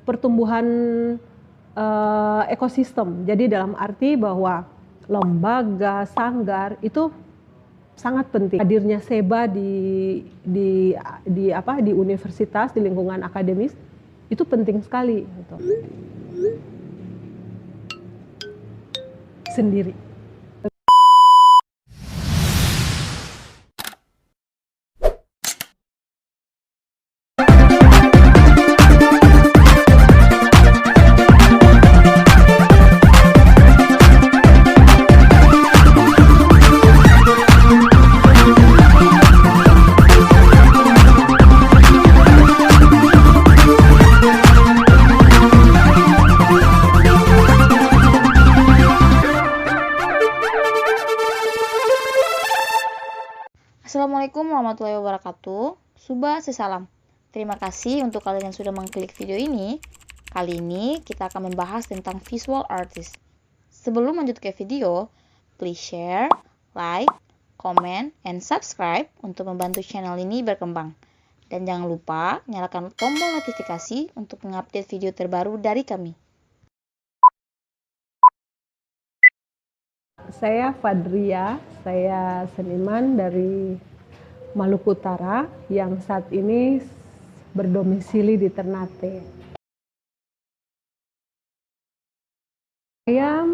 pertumbuhan ekosistem. Jadi dalam arti bahwa lembaga, sanggar itu sangat penting. Hadirnya SEBA di universitas, di lingkungan akademis itu penting sekali gitu. Sendiri. Assalamualaikum warahmatullahi wabarakatuh. Subah sesalam. Terima kasih untuk kalian yang sudah mengklik video ini. Kali ini kita akan membahas tentang visual artist. Sebelum lanjut ke video, please share, like, comment, and subscribe untuk membantu channel ini berkembang. Dan jangan lupa nyalakan tombol notifikasi untuk mengupdate video terbaru dari kami. Saya Fadria, saya seniman dari Maluku Utara yang saat ini berdomisili di Ternate. Saya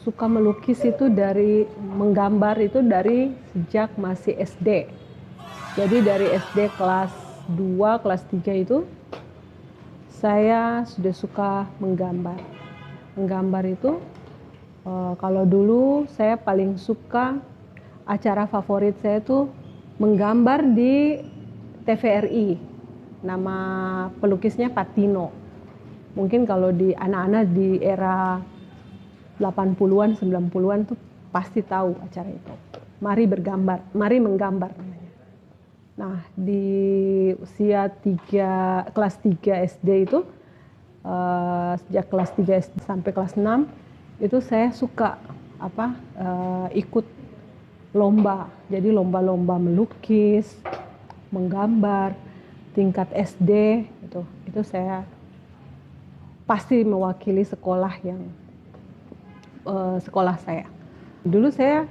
suka melukis itu menggambar itu dari sejak masih SD. Jadi dari SD kelas 2, kelas 3 itu saya sudah suka menggambar. Menggambar itu kalau dulu saya paling suka, acara favorit saya itu menggambar di TVRI. Nama pelukisnya Patino. Mungkin kalau di anak-anak di era 80-an, 90-an tuh pasti tahu acara itu. Mari menggambar namanya. Nah, di usia kelas 3 SD itu, sejak kelas 3 SD sampai kelas 6, itu saya suka ikut lomba. Jadi lomba-lomba melukis, menggambar tingkat SD itu saya pasti mewakili sekolah saya. Dulu saya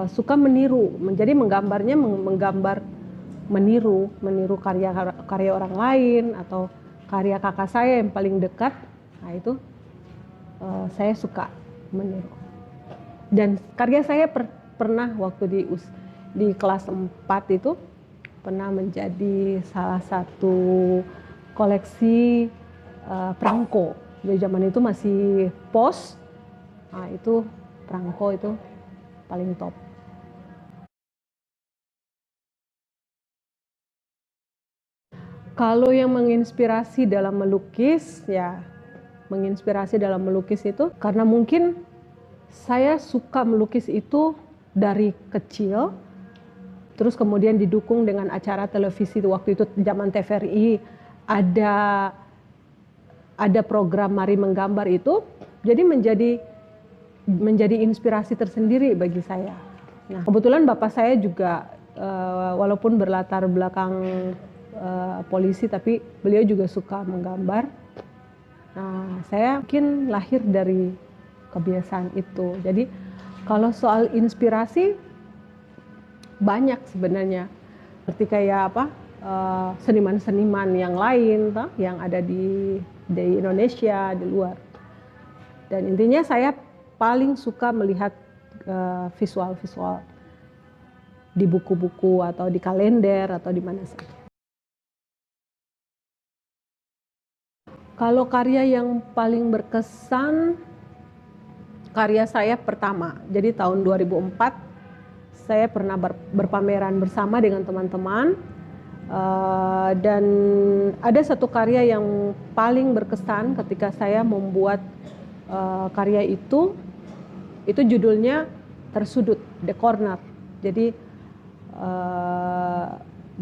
suka meniru, jadi menggambarnya meniru karya orang lain atau karya kakak saya yang paling dekat. Nah itu saya suka meniru. Dan karya saya pernah waktu di kelas 4 itu pernah menjadi salah satu koleksi perangko. Di zaman itu masih pos. Nah, itu perangko itu paling top. Kalau yang menginspirasi dalam melukis itu karena mungkin saya suka melukis itu dari kecil, terus kemudian didukung dengan acara televisi. Waktu itu zaman TVRI ada program Mari Menggambar itu, jadi menjadi inspirasi tersendiri bagi saya. Nah, kebetulan bapak saya juga walaupun berlatar belakang polisi, tapi beliau juga suka menggambar. Nah, saya mungkin lahir dari kebiasaan itu. Jadi kalau soal inspirasi banyak sebenarnya. Seperti kayak seniman-seniman yang lain yang ada di Indonesia, di luar. Dan intinya saya paling suka melihat visual-visual di buku-buku atau di kalender atau di mana saja. Kalau karya yang paling berkesan, karya saya pertama. Jadi tahun 2004 saya pernah berpameran bersama dengan teman-teman, dan ada satu karya yang paling berkesan ketika saya membuat karya itu judulnya Tersudut, The Corner. Jadi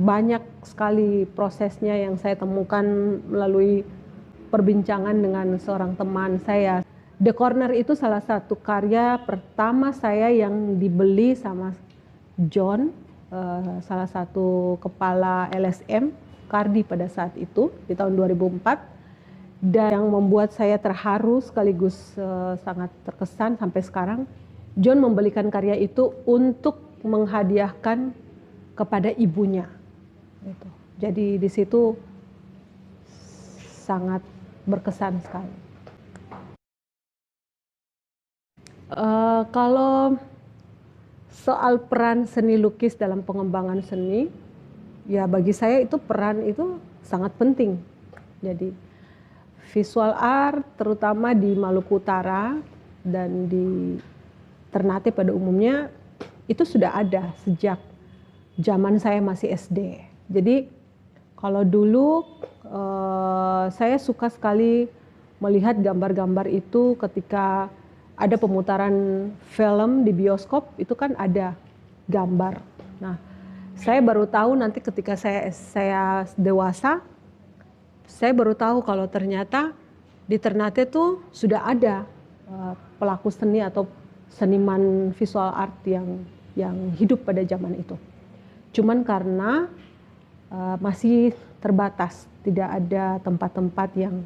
banyak sekali prosesnya yang saya temukan melalui perbincangan dengan seorang teman saya. The Corner itu salah satu karya pertama saya yang dibeli sama John, salah satu kepala LSM Cardi pada saat itu di tahun 2004, dan yang membuat saya terharu sekaligus sangat terkesan sampai sekarang, John membelikan karya itu untuk menghadiahkan kepada ibunya. Gitu. Jadi di situ sangat berkesan sekali. Kalau soal peran seni lukis dalam pengembangan seni, ya bagi saya itu peran itu sangat penting. Jadi visual art terutama di Maluku Utara dan di Ternate pada umumnya itu sudah ada sejak zaman saya masih SD. Jadi kalau dulu saya suka sekali melihat gambar-gambar itu ketika ada pemutaran film di bioskop, itu kan ada gambar. Nah, saya baru tahu nanti ketika saya dewasa, saya baru tahu kalau ternyata di Ternate tuh sudah ada pelaku seni atau seniman visual art yang hidup pada zaman itu. Cuman karena masih terbatas, tidak ada tempat-tempat yang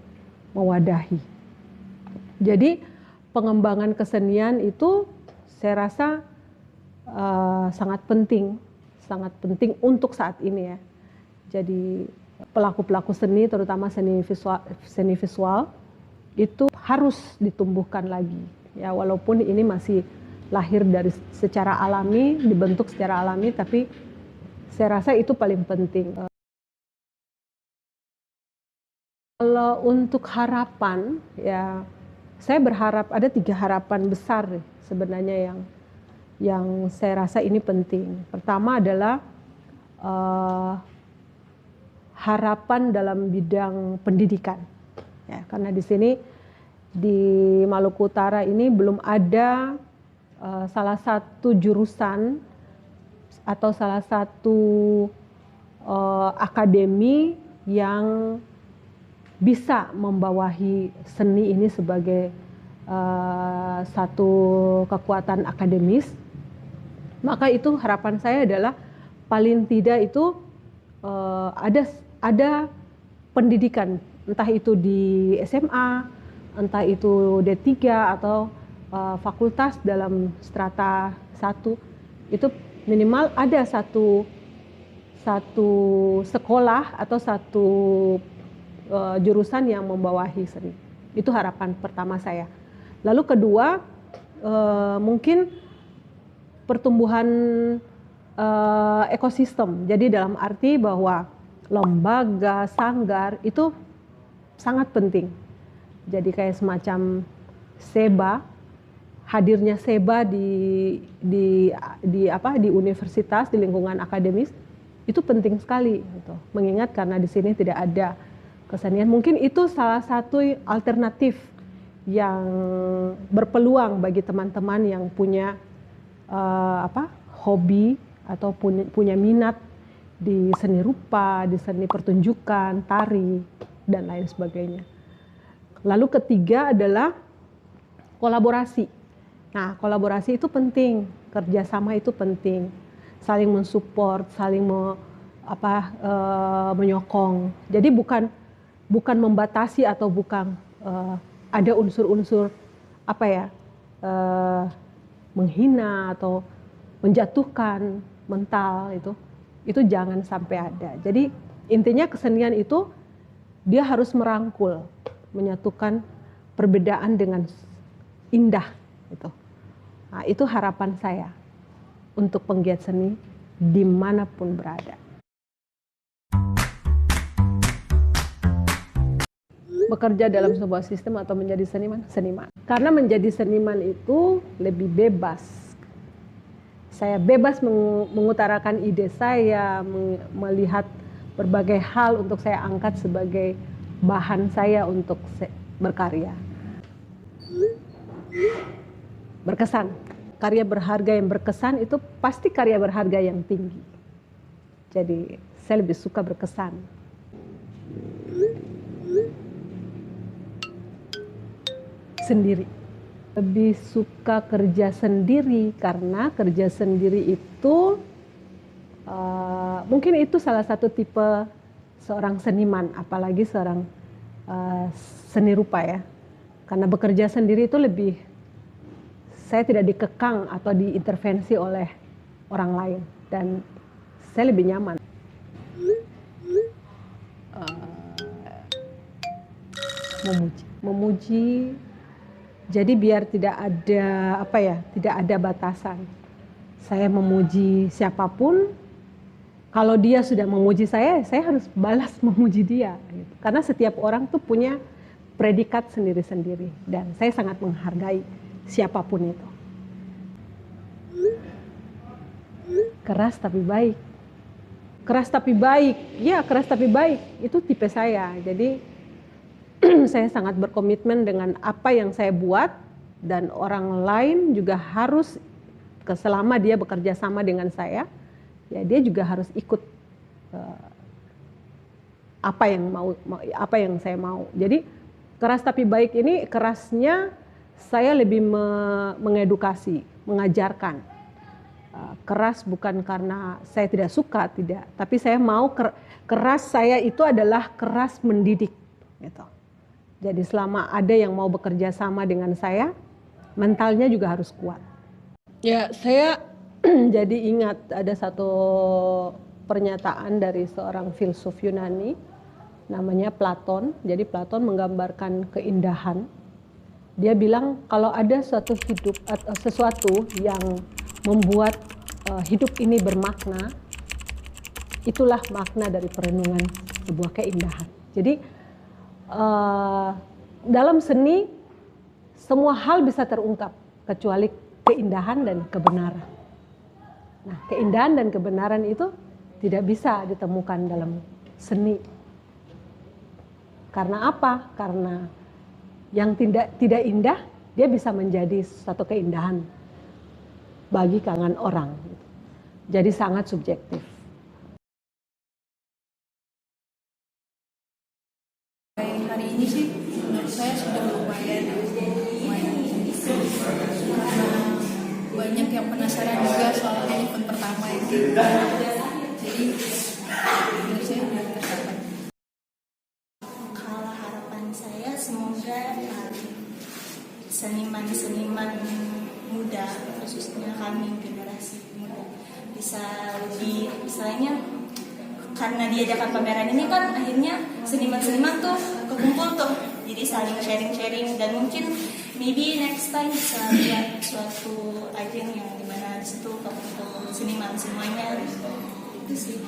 mewadahi. Jadi pengembangan kesenian itu saya rasa sangat penting untuk saat ini ya. Jadi pelaku-pelaku seni, terutama seni visual itu harus ditumbuhkan lagi. Ya, walaupun ini masih lahir dari secara alami, dibentuk secara alami, tapi saya rasa itu paling penting. Kalau untuk harapan, ya saya berharap ada 3 harapan besar sebenarnya yang saya rasa ini penting. Pertama adalah harapan dalam bidang pendidikan. Ya, karena di sini di Maluku Utara ini belum ada salah satu jurusan atau salah satu akademi yang bisa membawahi seni ini sebagai satu kekuatan akademis. Maka itu harapan saya adalah paling tidak itu ada pendidikan, entah itu di SMA, entah itu D3 atau fakultas dalam strata 1, itu minimal ada satu sekolah atau satu jurusan yang membawahi seni. Itu harapan pertama saya. Lalu kedua, mungkin pertumbuhan ekosistem. Jadi dalam arti bahwa lembaga, sanggar itu sangat penting. Jadi kayak semacam SEBA, hadirnya SEBA di universitas, di lingkungan akademis itu penting sekali gitu. Mengingat karena di sini tidak ada kesenian, mungkin itu salah satu alternatif yang berpeluang bagi teman-teman yang punya hobi atau punya minat di seni rupa, di seni pertunjukan, tari, dan lain sebagainya. Lalu ketiga adalah kolaborasi. Nah, kolaborasi itu penting, kerjasama itu penting, saling mensupport, saling menyokong. Jadi bukan membatasi atau bukan ada unsur-unsur menghina atau menjatuhkan mental, itu jangan sampai ada. Jadi intinya kesenian itu dia harus merangkul, menyatukan perbedaan dengan indah gitu. Nah, itu harapan saya untuk penggiat seni dimanapun berada. Bekerja dalam sebuah sistem atau menjadi seniman. Karena menjadi seniman itu lebih bebas. Saya bebas mengutarakan ide saya, melihat berbagai hal untuk saya angkat sebagai bahan saya untuk berkarya. Berkesan. Karya berharga yang berkesan itu pasti karya berharga yang tinggi. Jadi saya lebih suka berkesan. Sendiri. Lebih suka kerja sendiri karena kerja sendiri itu mungkin itu salah satu tipe seorang seniman, apalagi seorang seni rupa ya. Karena bekerja sendiri itu lebih, saya tidak dikekang atau diintervensi oleh orang lain, dan saya lebih nyaman. Memuji, jadi biar tidak ada tidak ada batasan. Saya memuji siapapun, kalau dia sudah memuji saya harus balas memuji dia. Gitu. Karena setiap orang tuh punya predikat sendiri-sendiri, dan saya sangat menghargai siapapun itu. Keras tapi baik. Keras tapi baik, ya keras tapi baik, itu tipe saya. Jadi saya sangat berkomitmen dengan apa yang saya buat, dan orang lain juga harus, selama dia bekerja sama dengan saya, ya dia juga harus ikut apa yang saya mau. Jadi keras tapi baik ini, kerasnya saya lebih mengedukasi, mengajarkan. Keras bukan karena saya tidak suka, tidak, tapi saya mau keras saya itu adalah keras mendidik gitu. Jadi selama ada yang mau bekerja sama dengan saya, mentalnya juga harus kuat. Ya, saya jadi ingat ada satu pernyataan dari seorang filsuf Yunani namanya Platon. Jadi Platon menggambarkan keindahan. Dia bilang kalau ada suatu hidup atau sesuatu yang membuat hidup ini bermakna, itulah makna dari perenungan sebuah keindahan. Jadi dalam seni semua hal bisa terungkap kecuali keindahan dan kebenaran. Nah, keindahan dan kebenaran itu tidak bisa ditemukan dalam seni. Karena apa? Karena yang tidak indah dia bisa menjadi suatu keindahan bagi kalangan orang. Jadi sangat subjektif. Hari ini sih menurut saya sudah lumayan karena banyak yang penasaran juga soal event pertama ini. Jadi menurut saya sudah tercapai. Kalau harapan saya semoga seniman-seniman muda, khususnya kami generasi muda, bisa lebih, misalnya karena diadakan pameran ini kan akhirnya seniman-seniman tuh kekumpul tuh, jadi saling sharing-sharing, dan mungkin maybe next time bisa lihat suatu ajang yang dimana disitu kekumpul seniman semuanya, itu sih.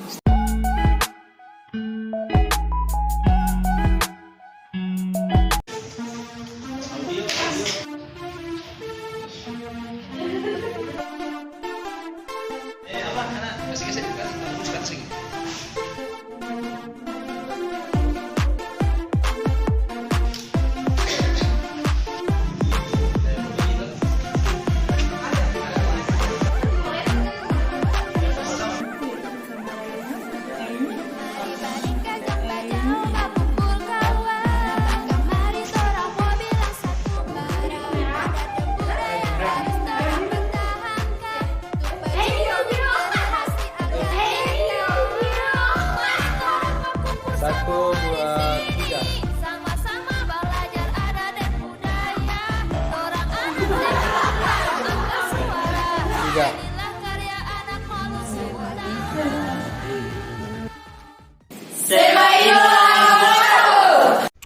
Satu, dua, tiga. Sama-sama belajar adat dan budaya. Orang anak angkat suara. Tiga. Inilah karya anak manusia muda.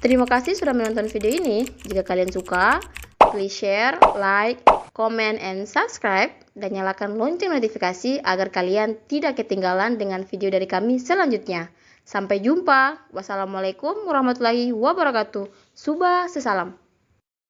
Terima kasih sudah menonton video ini. Jika kalian suka, please share, like, comment, and subscribe. Dan nyalakan lonceng notifikasi agar kalian tidak ketinggalan dengan video dari kami selanjutnya. Sampai jumpa. Wassalamualaikum warahmatullahi wabarakatuh. Subah sesalam.